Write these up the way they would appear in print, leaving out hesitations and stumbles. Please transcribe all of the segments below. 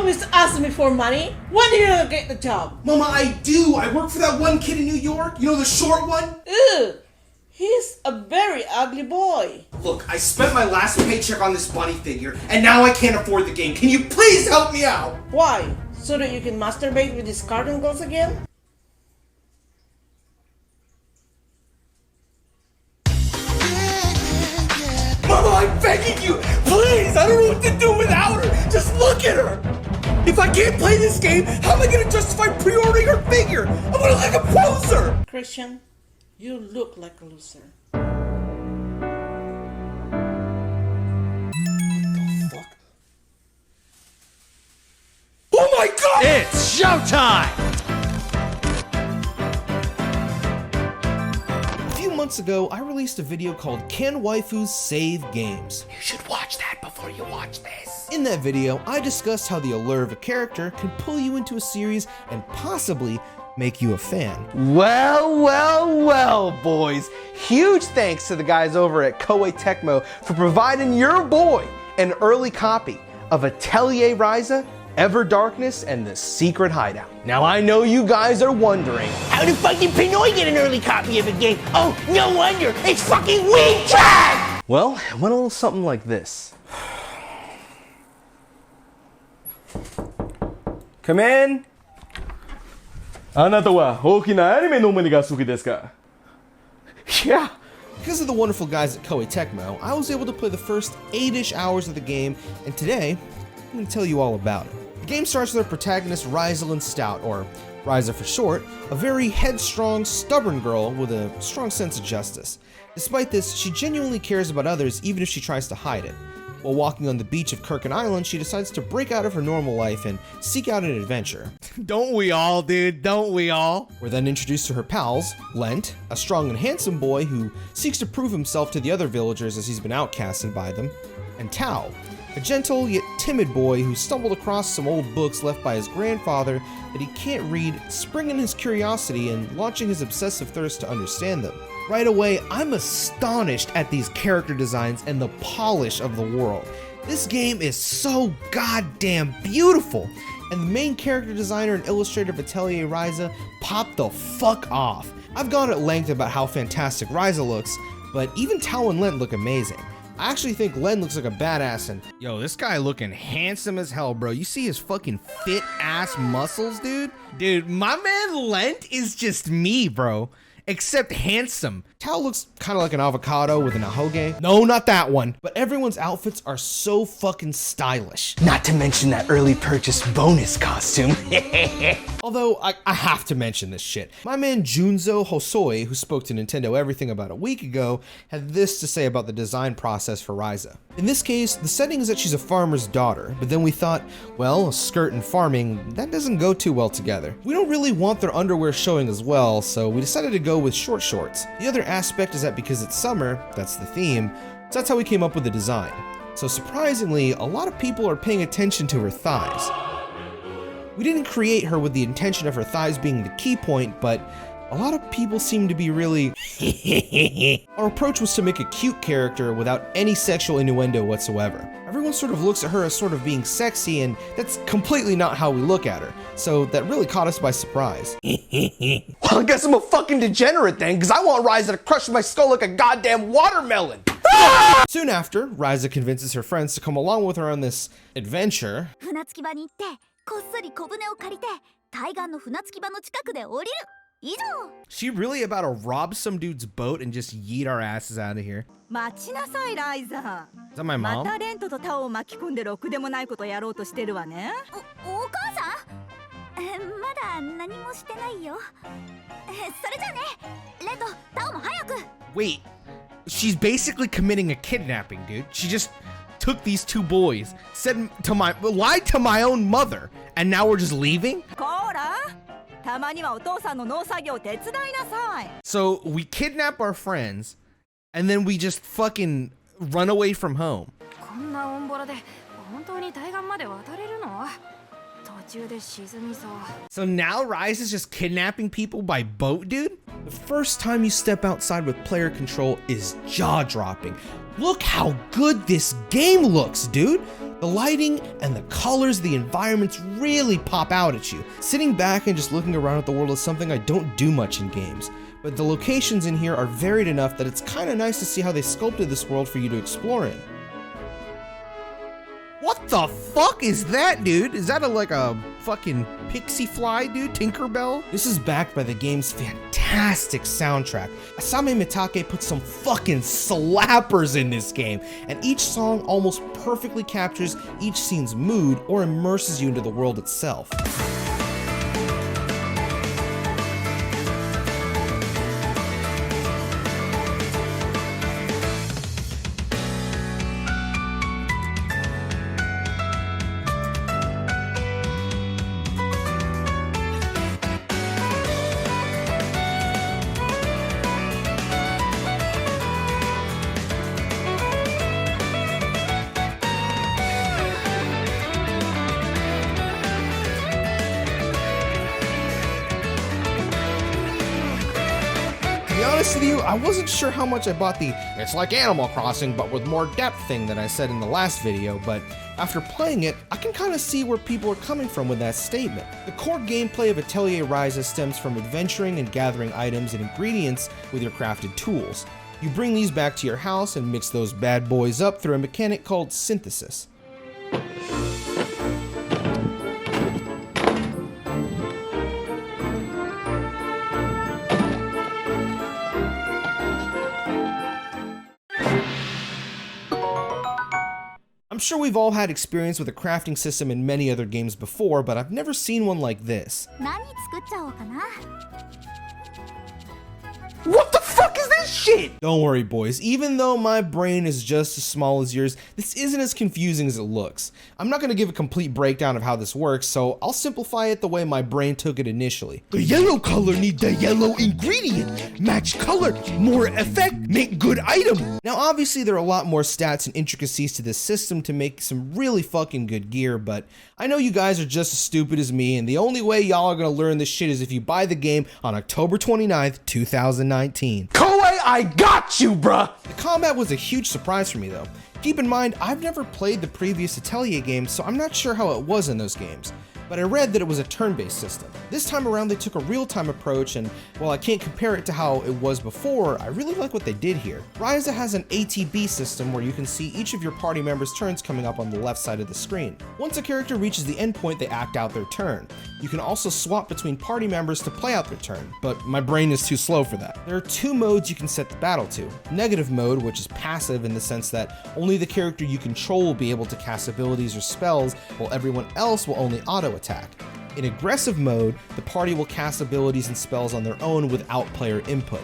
always ask me for money. When are you gonna get the job? Mama, I do. I work for that one kid in New York. You know, the short one? Ew. He's a very ugly boy. Look, I spent my last paycheck on this bunny figure, and now I can't afford the game. Can you please help me out? Why? So that you can masturbate with these cartoon girls again? Mama, I'm begging you! Please! I don't know what to do without her! Just look at her! If I can't play this game, how am I gonna justify pre-ordering her figure? I'm gonna look like a poser! Christian, you look like a loser. What the fuck? Oh my god! It's showtime! A few months ago, I released a video called Can Waifus Save Games? You should watch that before you watch this. In that video, I discussed how the allure of a character can pull you into a series and possibly make you a fan. Well, boys. Huge thanks to the guys over at Koei Tecmo for providing your boy an early copy of Atelier Ryza, Ever Darkness, and the Secret Hideout. Now I know you guys are wondering, how did fucking Pinoy get an early copy of a game? Oh, no wonder, it's fucking weak trash! Well, it went a little something like this. Come in. あなたは大きなアニメの何が好きですか? Yeah. Because of the wonderful guys at Koei Tecmo, I was able to play the first 8-ish hours of the game, and today, I'm going to tell you all about it. The game starts with our protagonist Ryza Stout, or Ryza for short, a very headstrong, stubborn girl with a strong sense of justice. Despite this, she genuinely cares about others even if she tries to hide it. While walking on the beach of Kirkin Island, she decides to break out of her normal life and seek out an adventure. Don't we all, dude? Don't we all? We're then introduced to her pals, Lent, a strong and handsome boy who seeks to prove himself to the other villagers as he's been outcasted by them, and Tao, a gentle yet timid boy who stumbled across some old books left by his grandfather that he can't read, springing his curiosity and launching his obsessive thirst to understand them. Right away, I'm astonished at these character designs and the polish of the world. This game is so goddamn beautiful, and the main character designer and illustrator of Atelier Ryza popped the fuck off. I've gone at length about how fantastic Ryza looks, but even Tao and Lent look amazing. I actually think Len looks like a badass, and yo, this guy looking handsome as hell, bro. You see his fucking fit ass muscles, dude? Dude, my man Lent is just me, bro. Except handsome. Tao looks kind of like an avocado with an ahoge. No, not that one. But everyone's outfits are so fucking stylish. Not to mention that early purchase bonus costume. Although, I have to mention this shit. My man Junzo Hosoi, who spoke to Nintendo Everything about a week ago, had this to say about the design process for Ryza. In this case, the setting is that she's a farmer's daughter, but then we thought, well, a skirt and farming, that doesn't go too well together. We don't really want their underwear showing as well, so we decided to go with short shorts. The other aspect is that because it's summer, that's the theme, so that's how we came up with the design. So surprisingly, a lot of people are paying attention to her thighs. We didn't create her with the intention of her thighs being the key point, but a lot of people seem to be really Our approach was to make a cute character without any sexual innuendo whatsoever. Everyone sort of looks at her as sort of being sexy, and that's completely not how we look at her, so that really caught us by surprise. Well, I guess I'm a fucking degenerate then, because I want Ryza to crush my skull like a goddamn watermelon. Soon after, Ryza convinces her friends to come along with her on this adventure. She really about to rob some dude's boat and just yeet our asses out of here? Is that my mom? Wait, she's basically committing a kidnapping, dude. She just took these two boys, lied to my own mother, and now we're just leaving? So we kidnap our friends, and then we just fucking run away from home. So now Ryza is just kidnapping people by boat, dude? The first time you step outside with player control is jaw-dropping. Look how good this game looks, dude! The lighting and the colors, the environments really pop out at you. Sitting back and just looking around at the world is something I don't do much in games, but the locations in here are varied enough that it's kind of nice to see how they sculpted this world for you to explore in. What the fuck is that, dude? Is that like a fucking pixie fly, dude? Tinkerbell? This is backed by the game's fantastic soundtrack. Asami Mitake put some fucking slappers in this game, and each song almost perfectly captures each scene's mood or immerses you into the world itself. To be honest with you, I wasn't sure how much I bought the "it's like Animal Crossing but with more depth" thing that I said in the last video, but after playing it, I can kind of see where people are coming from with that statement. The core gameplay of Atelier Ryza stems from adventuring and gathering items and ingredients with your crafted tools. You bring these back to your house and mix those bad boys up through a mechanic called synthesis. I'm sure we've all had experience with a crafting system in many other games before, but I've never seen one like this. What the fuck is this shit? Don't worry, boys. Even though my brain is just as small as yours, this isn't as confusing as it looks. I'm not going to give a complete breakdown of how this works, so I'll simplify it the way my brain took it initially. The yellow color needs the yellow ingredient. Match color, more effect, make good item. Now, obviously, there are a lot more stats and intricacies to this system to make some really fucking good gear, but I know you guys are just as stupid as me, and the only way y'all are going to learn this shit is if you buy the game on October 29th, 2019. Koei, I got you, bruh! The combat was a huge surprise for me though. Keep in mind, I've never played the previous Atelier games, so I'm not sure how it was in those games. But I read that it was a turn-based system. This time around they took a real-time approach, and while I can't compare it to how it was before, I really like what they did here. Ryza has an ATB system where you can see each of your party members' turns coming up on the left side of the screen. Once a character reaches the endpoint, they act out their turn. You can also swap between party members to play out their turn, but my brain is too slow for that. There are two modes you can set the battle to. Negative mode, which is passive in the sense that only the character you control will be able to cast abilities or spells, while everyone else will only auto-attack. In aggressive mode, the party will cast abilities and spells on their own without player input.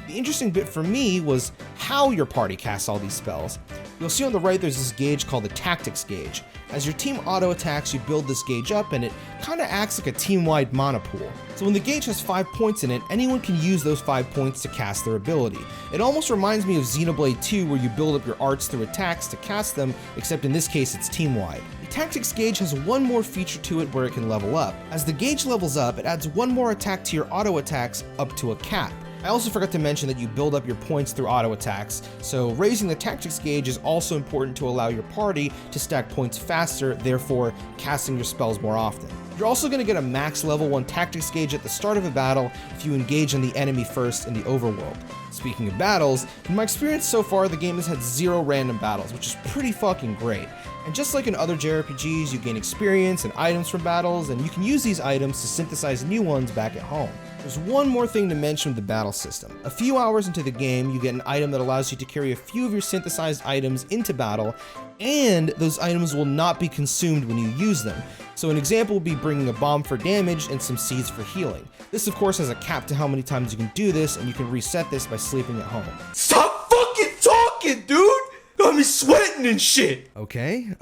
The interesting bit for me was how your party casts all these spells. You'll see on the right there's this gauge called the tactics gauge. As your team auto-attacks, you build this gauge up and it kind of acts like a team-wide mana pool. So when the gauge has 5 points in it, anyone can use those 5 points to cast their ability. It almost reminds me of Xenoblade 2 where you build up your arts through attacks to cast them, except in this case it's team-wide. The tactics gauge has one more feature to it where it can level up. As the gauge levels up, it adds one more attack to your auto attacks up to a cap. I also forgot to mention that you build up your points through auto attacks, so raising the tactics gauge is also important to allow your party to stack points faster, therefore casting your spells more often. You're also going to get a max level 1 tactics gauge at the start of a battle if you engage on the enemy first in the overworld. Speaking of battles, in my experience so far, the game has had 0 random battles, which is pretty fucking great. And just like in other JRPGs, you gain experience and items from battles, and you can use these items to synthesize new ones back at home. There's one more thing to mention with the battle system. A few hours into the game, you get an item that allows you to carry a few of your synthesized items into battle, and those items will not be consumed when you use them. So an example would be bringing a bomb for damage and some seeds for healing. This of course has a cap to how many times you can do this, and you can reset this by sleeping at home. Stop fucking talking, dude! Got me sweating and shit! Okay,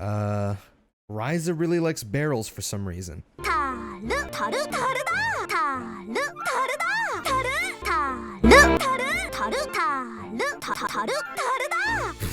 Ryza really likes barrels for some reason.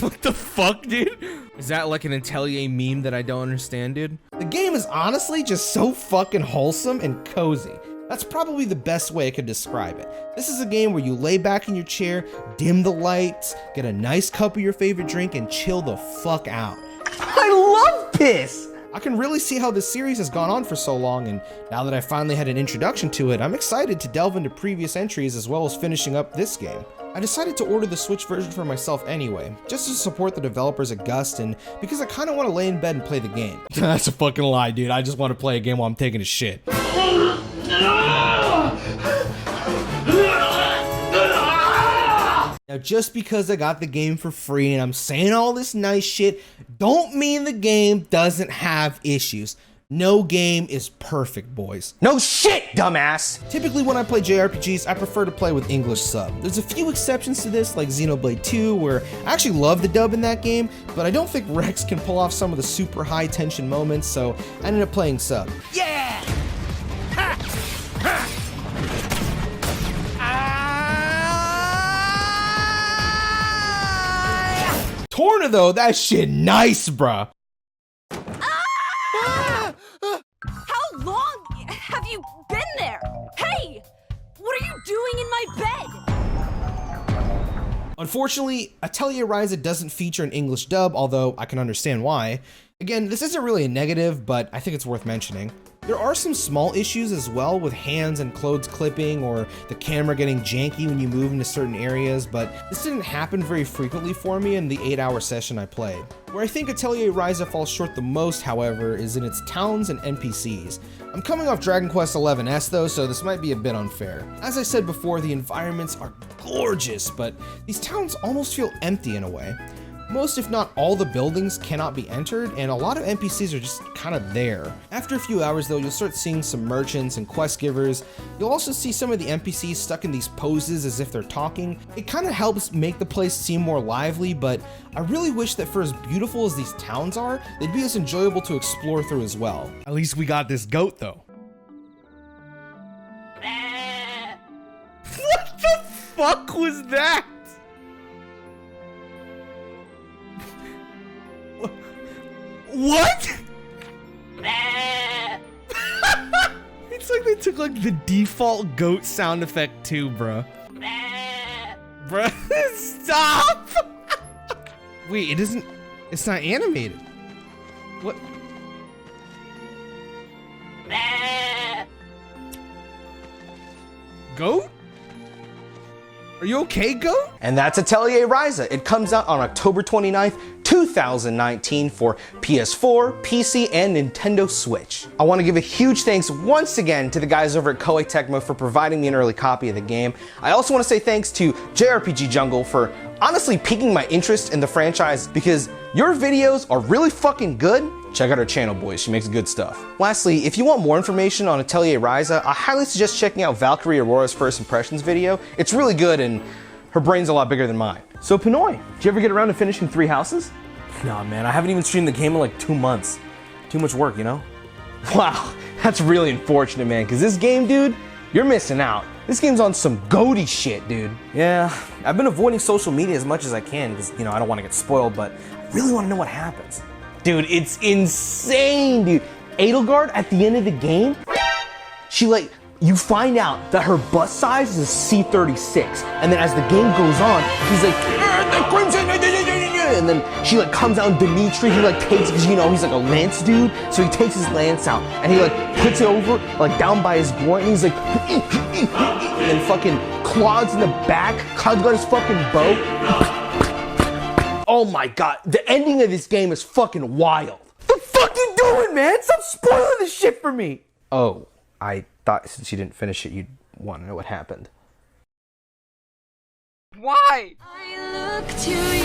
What the fuck, dude? Is that like an Atelier meme that I don't understand, dude? The game is honestly just so fucking wholesome and cozy. That's probably the best way I could describe it. This is a game where you lay back in your chair, dim the lights, get a nice cup of your favorite drink, and chill the fuck out. I love piss! I can really see how this series has gone on for so long, and now that I finally had an introduction to it, I'm excited to delve into previous entries as well as finishing up this game. I decided to order the Switch version for myself anyway, just to support the developers at Gust and because I kind of want to lay in bed and play the game. That's a fucking lie, dude. I just want to play a game while I'm taking a shit. Now, just because I got the game for free and I'm saying all this nice shit, don't mean the game doesn't have issues. No game is perfect, boys. No shit, dumbass! Typically when I play JRPGs, I prefer to play with English sub. There's a few exceptions to this, like Xenoblade 2, where I actually love the dub in that game, but I don't think Rex can pull off some of the super high tension moments, so I ended up playing sub. Yeah! Ha! Ha! Torna though, that shit nice, bruh. How long have you been there? Hey! What are you doing in my bed? Unfortunately, Atelier Ryza doesn't feature an English dub, although I can understand why. Again, this isn't really a negative, but I think it's worth mentioning. There are some small issues as well with hands and clothes clipping or the camera getting janky when you move into certain areas, but this didn't happen very frequently for me in the 8-hour session I played. Where I think Atelier Ryza falls short the most, however, is in its towns and NPCs. I'm coming off Dragon Quest XI's though, so this might be a bit unfair. As I said before, the environments are gorgeous, but these towns almost feel empty in a way. Most, if not all, the buildings cannot be entered, and a lot of NPCs are just kind of there. After a few hours though, you'll start seeing some merchants and quest givers. You'll also see some of the NPCs stuck in these poses as if they're talking. It kind of helps make the place seem more lively, but I really wish that for as beautiful as these towns are, they'd be as enjoyable to explore through as well. At least we got this goat though. What the fuck was that? What? It's like they took like the default goat sound effect too, bro. Bruh, stop! Wait, it's not animated. What? Goat? Are you okay, goat? And that's Atelier Ryza. It comes out on October 29th, 2019 for PS4, PC, and Nintendo Switch. I want to give a huge thanks once again to the guys over at Koei Tecmo for providing me an early copy of the game. I also want to say thanks to JRPG Jungle for honestly piquing my interest in the franchise because your videos are really fucking good. Check out her channel, boys. She makes good stuff. Lastly, if you want more information on Atelier Ryza, I highly suggest checking out ValkyrieAurora's first impressions video. It's really good and her brain's a lot bigger than mine. So Pinoy, did you ever get around to finishing 3 houses? Nah, man, I haven't even streamed the game in like 2 months. Too much work, you know? Wow, that's really unfortunate, man, because this game, dude, you're missing out. This game's on some goaty shit, dude. Yeah, I've been avoiding social media as much as I can because, you know, I don't want to get spoiled, but I really want to know what happens. Dude, it's insane, dude. Edelgard, at the end of the game, you find out that her bust size is a C36. And then as the game goes on, he's like, the Crimson, and then she comes out and Dimitri, he takes, because you know, he's like a lance dude, so he takes his lance out, and he puts it over, down by his groin, and he's like, and then fucking Claude's in the back, Claude's got his fucking bow. Oh my god, the ending of this game is fucking wild. What the fuck you doing, man? Stop spoiling this shit for me. Oh, I thought since you didn't finish it, you'd want to know what happened. Why? I look to you.